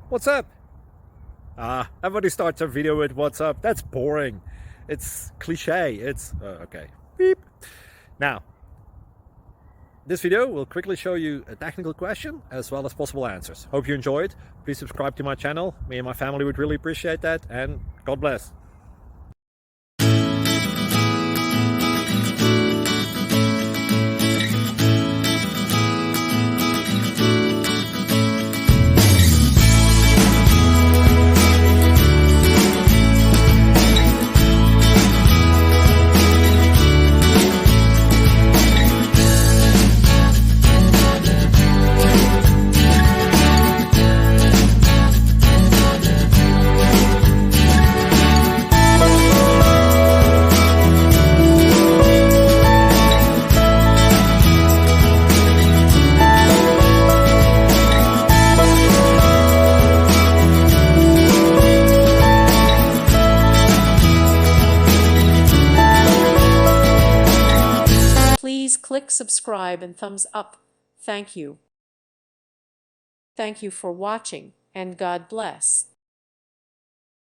What's up? Everybody starts a video with what's up. That's boring. It's cliche. It's okay. Beep. Now, this video will quickly show you a technical question as well as possible answers. Hope you enjoyed. Please subscribe to my channel. Me and my family would really appreciate that, and God bless. Please click subscribe and thumbs up. Thank you. Thank you for watching, and God bless.